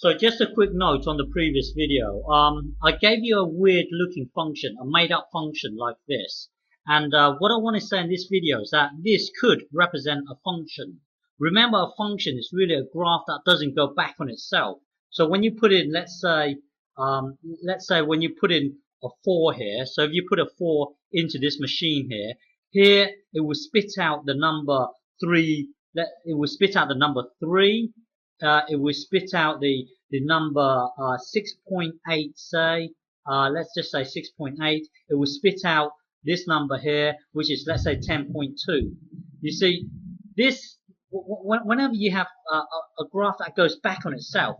So just a quick note on the previous video. I gave you a weird looking function, a made up function like this. And what I want to say in this video is that this could represent a function. Remember, a function is really a graph that doesn't go back on itself. So when you put in, let's say when you put in a 4 here, so if you put a 4 into this machine here it will spit out the number 3, it will spit out the number 3, it will spit out the number 6.8, say, let's just say 6.8, it will spit out this number here, which is, let's say, 10.2. You see, this, whenever you have a graph that goes back on itself,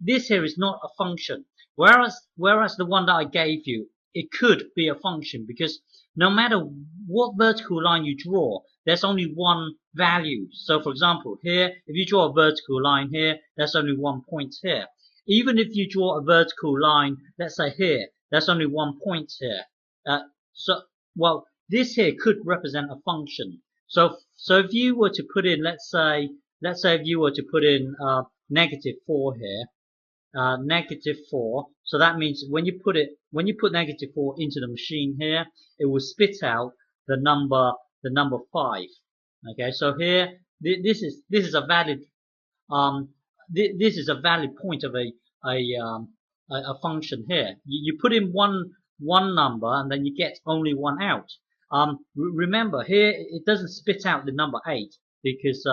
this here is not a function. Whereas the one that I gave you, it could be a function, because no matter what vertical line you draw, there's only one value. So for example, here, if you draw a vertical line here, there's only 1 point here. Even if you draw a vertical line, let's say here, there's only 1 point here. Well, this here could represent a function. So if you were to put in, let's say if you were to put in -4 here, -4. So that means when you put -4 into the machine here, it will spit out the number 5. Okay, so here this is a valid this is a valid point of a function here. You put in one number and then you get only one out. Remember, here it doesn't spit out the number 8 because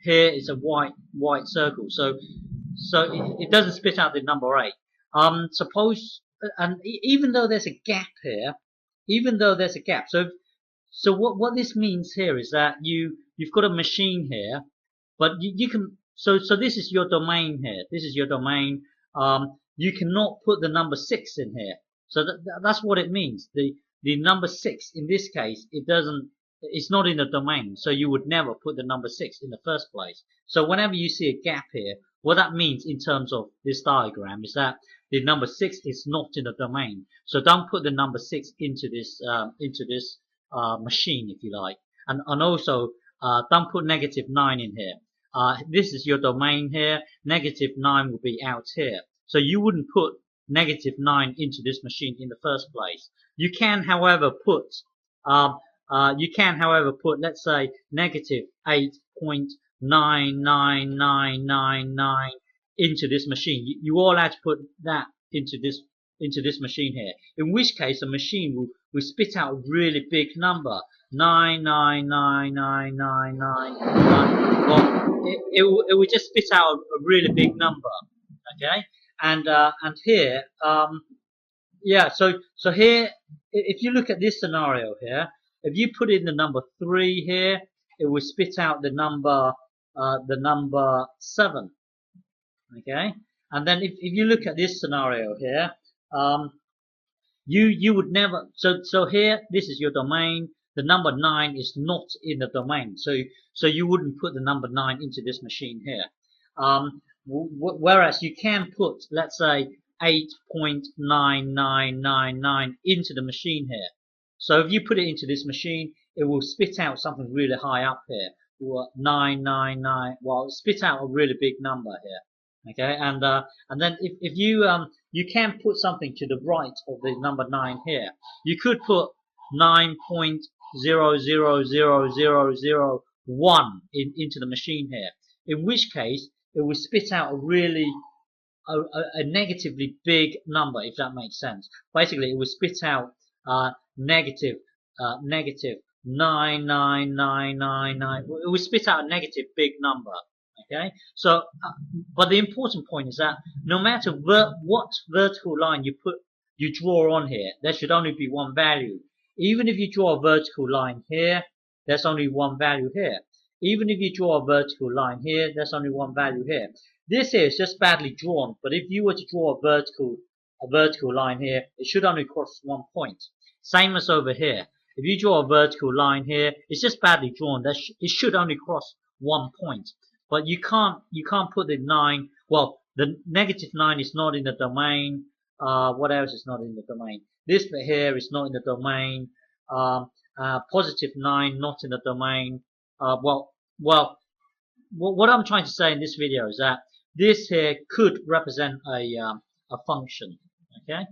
here is a white circle. So it doesn't spit out the number 8. Suppose, and even though there's a gap here, so what this means here is that you've got a machine here, but you can, so this is your domain here. This is your domain. You cannot put the number 6 in here. So that's what it means. The number 6 in this case, it's not in the domain, so you would never put the number 6 in the first place. So whenever you see a gap here, what that means in terms of this diagram is that the number 6 is not in the domain. So don't put the number 6 into this machine, if you like. And also don't put -9 in here. This is your domain here. -9 will be out here. So you wouldn't put -9 into this machine in the first place. You can, however, put let's say -8.99999 into this machine. You all have to put that into this machine here. In which case, the machine will spit out a really big number, 9999999. Well, it will just spit out a really big number. Okay, and here, yeah. So here, if you look at this scenario here, if you put in the number 3 here, it will spit out the number 7. Okay, and then if you look at this scenario here, you would never. So here, this is your domain. The number 9 is not in the domain, so you wouldn't put the number 9 into this machine here. Whereas you can put, let's say, 8.9999 into the machine here. So if you put it into this machine, it will spit out something really high up here. 999. Well, spit out a really big number here. Okay, and then if you you can put something to the right of the number 9 here. You could put 9.000001 into the machine here. In which case, it will spit out a negatively big number, if that makes sense. Basically, it will spit out negative 99999. It will spit out a negative big number. Okay, so but the important point is that no matter what vertical line you draw on here, there should only be one value. Even if you draw a vertical line here, there's only one value here. Even if you draw a vertical line here, there's only one value here. This here is just badly drawn, but if you were to draw a vertical line here, it should only cross 1 point. Same as over here. If you draw a vertical line here, it's just badly drawn. It should only cross 1 point. But you can't put the 9. Well, the -9 is not in the domain. What else is not in the domain? This bit here is not in the domain. +9 not in the domain. What I'm trying to say in this video is that this here could represent a function. Okay.